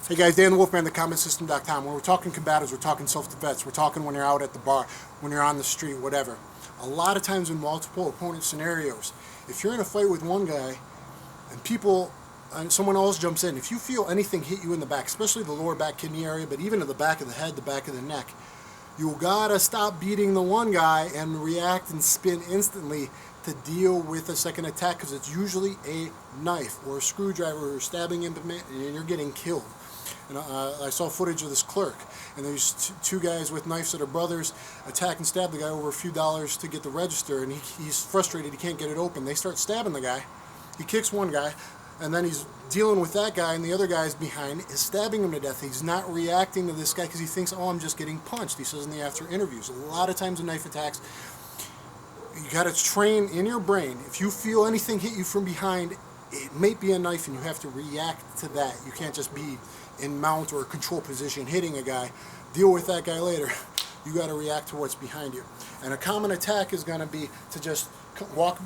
Hey guys, Dan The Wolfman, the Combat System.com. When we're talking combatives, we're talking self-defense. We're talking when you're out at the bar, when you're on the street, whatever. A lot of times in multiple opponent scenarios, if you're in a fight with one guy and someone else jumps in, if you feel anything hit you in the back, especially the lower back kidney area, but even to the back of the head, the back of the neck, you gotta stop beating the one guy and react and spin instantly to deal with a second attack, because it's usually a knife or a screwdriver or stabbing implement and you're getting killed. And I saw footage of this clerk, and there's two guys with knives that are brothers attack and stab the guy over a few dollars to get the register, and he's frustrated, he can't get it open. They start stabbing the guy. He kicks one guy, and then he's dealing with that guy, and the other guy's behind, is stabbing him to death. He's not reacting to this guy because he thinks, oh, I'm just getting punched. He says in the after interviews. A lot of times in knife attacks, you got to train in your brain. If you feel anything hit you from behind, it may be a knife, and you have to react to that. You can't just be in mount or control position hitting a guy. Deal with that guy later. You got to react to what's behind you. And a common attack is going to be to just walk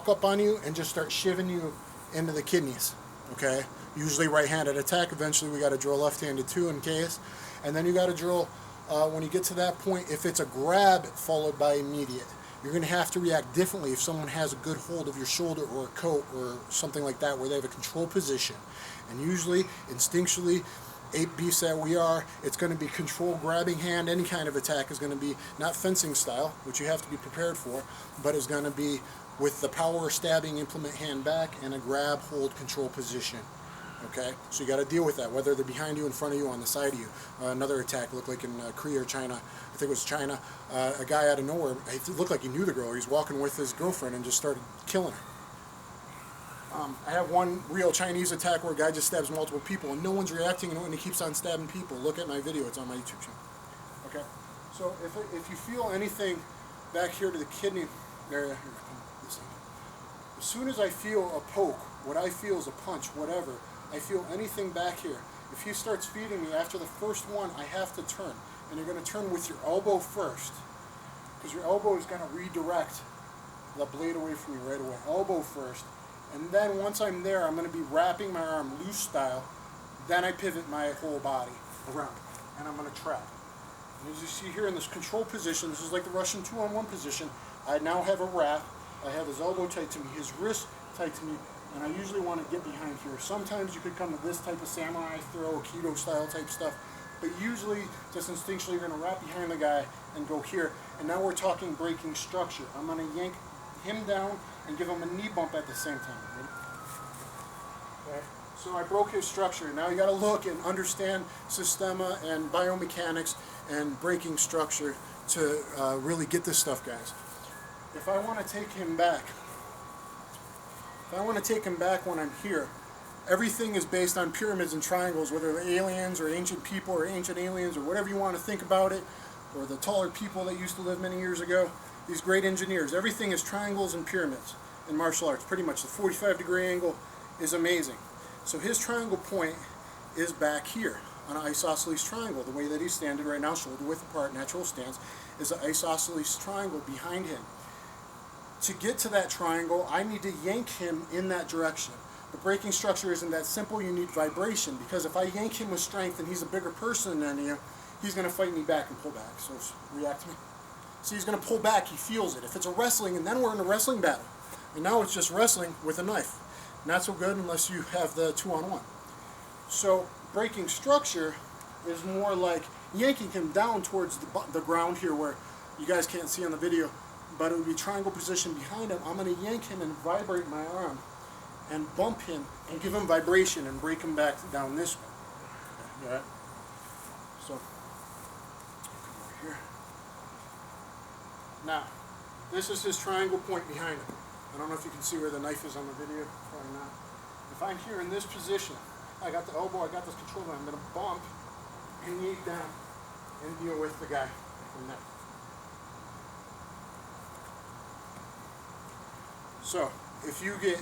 up on you and just start shivving you into the kidneys. Okay? Usually right-handed attack. Eventually we got to drill left-handed too in case. And then you got to drill when you get to that point, if it's a grab followed by immediate, you're going to have to react differently if someone has a good hold of your shoulder or a coat or something like that where they have a control position. And usually, instinctually, ape beasts that we are, it's going to be control, grabbing hand. Any kind of attack is going to be not fencing style, which you have to be prepared for, but is going to be with the power stabbing implement hand back and a grab, hold, control position. Okay, so you got to deal with that, whether they're behind you, in front of you, on the side of you. Another attack looked like in Korea or China, I think it was China, a guy out of nowhere, it looked like he knew the girl, he was walking with his girlfriend and just started killing her. I have one real Chinese attack where a guy just stabs multiple people and no one's reacting and he keeps on stabbing people. Look at my video, it's on my YouTube channel. Okay, so if you feel anything back here to the kidney area, as soon as I feel a poke, what I feel is a punch, whatever, I feel anything back here. If he starts feeding me after the first one, I have to turn. And you're going to turn with your elbow first, because your elbow is going to redirect the blade away from you right away. Elbow first. And then once I'm there, I'm going to be wrapping my arm loose style. Then I pivot my whole body around. And I'm going to trap. And as you see here in this control position, this is like the Russian 2-on-1 position. I now have a wrap. I have his elbow tight to me, his wrist tight to me. And I usually want to get behind here. Sometimes you could come to this type of samurai throw, keto style type stuff. But usually, just instinctually, you're going to wrap behind the guy and go here. And now we're talking breaking structure. I'm going to yank him down and give him a knee bump at the same time. Right? Okay. So I broke his structure. Now you got to look and understand Systema and biomechanics and breaking structure to really get this stuff, guys. If I want to take him back, when I'm here, everything is based on pyramids and triangles, whether they're aliens or ancient people or ancient aliens or whatever you want to think about it, or the taller people that used to live many years ago, these great engineers. Everything is triangles and pyramids in martial arts, pretty much. The 45-degree angle is amazing. So his triangle point is back here on an isosceles triangle. The way that he's standing right now, shoulder width apart, natural stance, is an isosceles triangle behind him. To get to that triangle, I need to yank him in that direction. The breaking structure isn't that simple. You need vibration, because if I yank him with strength and he's a bigger person than you, he's going to fight me back and pull back. So react to me. See, he's going to pull back. He feels it. If it's a wrestling, and then we're in a wrestling battle. And now it's just wrestling with a knife. Not so good unless you have the 2-on-1. So breaking structure is more like yanking him down towards the ground here, where you guys can't see on the video, but it would be triangle position behind him. I'm going to yank him and vibrate my arm and bump him and give him vibration and break him back down this way. Okay, all right? So, come over here. Now, this is his triangle point behind him. I don't know if you can see where the knife is on the video. Probably not. If I'm here in this position, I got the elbow, I got this control, I'm going to bump and knee down and deal with the guy from there. So, if you get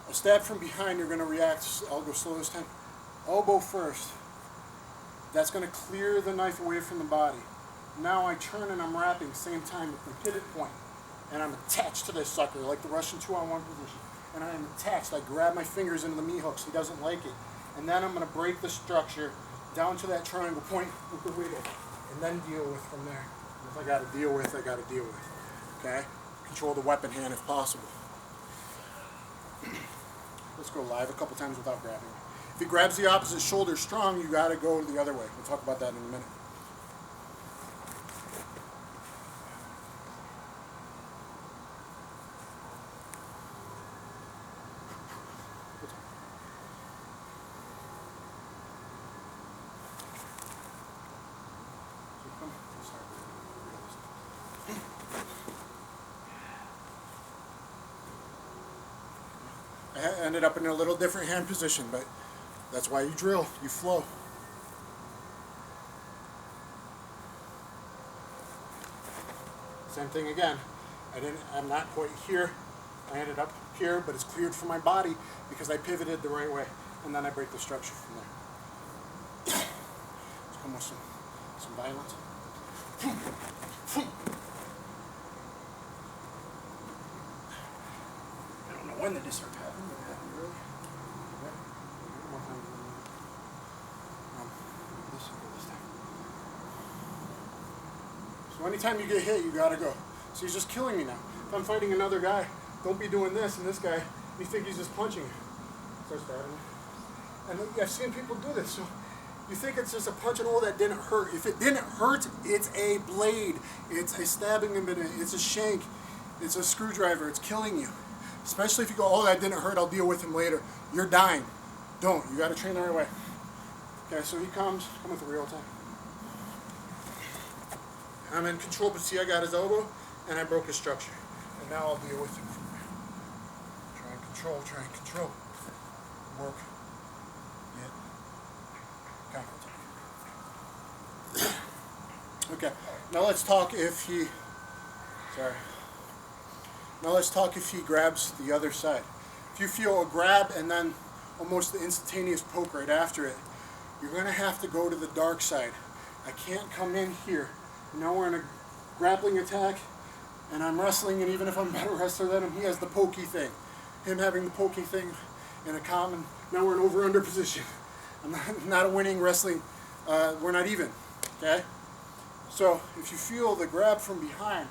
a stab from behind, you're going to react. I'll go slow this time. Elbow first. That's going to clear the knife away from the body. Now I turn and I'm wrapping, same time with the pivot point. And I'm attached to this sucker, like the Russian 2-on-1 position. And I'm attached. I grab my fingers into the meat hooks. He doesn't like it. and then I'm going to break the structure down to that triangle point with the wiggle, and then deal with from there. And if I got to deal with, I got to deal with. Okay? Control the weapon hand if possible. Let's go live a couple times without grabbing. If he grabs the opposite shoulder strong, you got to go the other way. We'll talk about that in a minute. I ended up in a little different hand position, but that's why you drill, you flow. Same thing again. I'm not quite here. I ended up here, but it's cleared for my body because I pivoted the right way, and then I break the structure from there. Let's come with some violence. I don't know when the disarm happened, but it happened early. Okay. One more time. This will go this time. So anytime you get hit, you gotta go. So he's just killing me now. If I'm fighting another guy, don't be doing this, and this guy, you think he's just punching you. Starts stabbing me. And I've seen people do this. So you think it's just a punch and all that didn't hurt. If it didn't hurt, it's a blade. It's a stabbing implement. It's a shank. It's a screwdriver. It's killing you. Especially if you go, oh, that didn't hurt, I'll deal with him later. You're dying. Don't. You got to train the right way. Okay, so he comes. Come with the real time. I'm in control, but see, I got his elbow, and I broke his structure. And now I'll deal with him from there. Try and control, try and control. Work. Get. Counter. Okay, now let's talk if he, Now let's talk if he grabs the other side. If you feel a grab and then almost the instantaneous poke right after it, you're going to have to go to the dark side. I can't come in here. Now we're in a grappling attack, and I'm wrestling, and even if I'm a better wrestler than him, he has the pokey thing. Him having the pokey thing in a common, now we're in over-under position. I'm not a winning wrestling, we're not even, okay? So if you feel the grab from behind,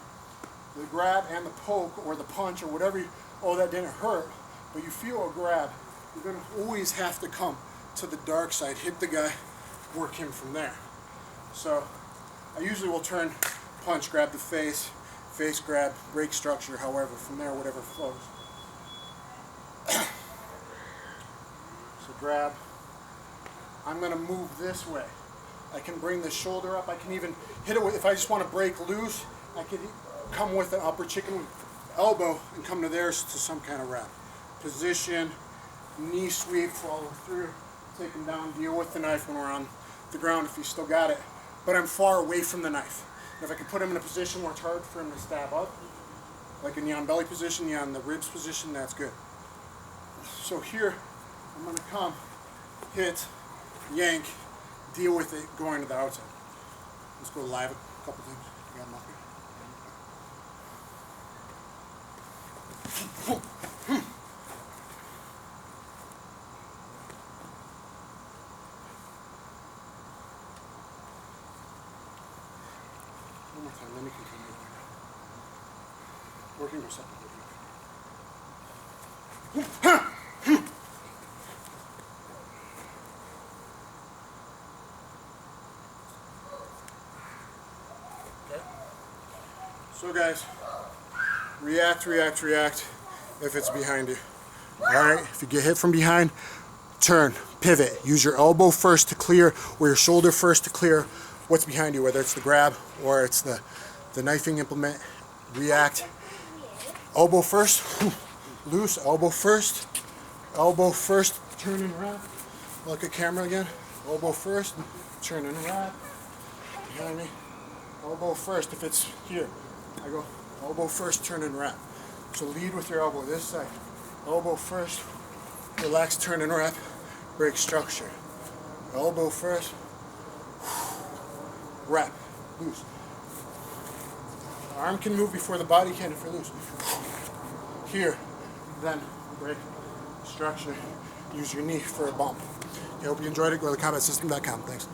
the grab and the poke or the punch or whatever, oh, that didn't hurt, but you feel a grab, you're going to always have to come to the dark side, hit the guy, work him from there. So I usually will turn, punch, grab the face grab, break structure, however, from there, whatever flows. So grab, I'm going to move this way. I can bring the shoulder up, I can even hit it with, if I just want to break loose, I can come with an upper chicken elbow and come to theirs to some kind of wrap. Position, knee sweep, follow through, take him down, deal with the knife when we're on the ground if he's still got it. But I'm far away from the knife. And if I can put him in a position where it's hard for him to stab up, like in the on belly position, the on the ribs position, that's good. So here, I'm going to come, hit, yank, deal with it, going to the outside. Let's go live a couple times. You got him up here. One more time, then you can come over. Working yourself. Okay. So guys, react if it's behind you. Alright, if you get hit from behind, turn, pivot. Use your elbow first to clear, or your shoulder first to clear what's behind you, whether it's the grab or it's the knifing implement. React. Elbow first, loose, elbow first, turn and wrap. Look at camera again. Elbow first, turn and wrap. Behind me. Elbow first, if it's here. I go elbow first, turn and wrap. So lead with your elbow this side. Elbow first, relax, turn and wrap, break structure. Elbow first, wrap, loose. The arm can move before the body can if you're loose. Here, then break structure. Use your knee for a bump. I hope you enjoyed it. Go to combatsystem.com. Thanks.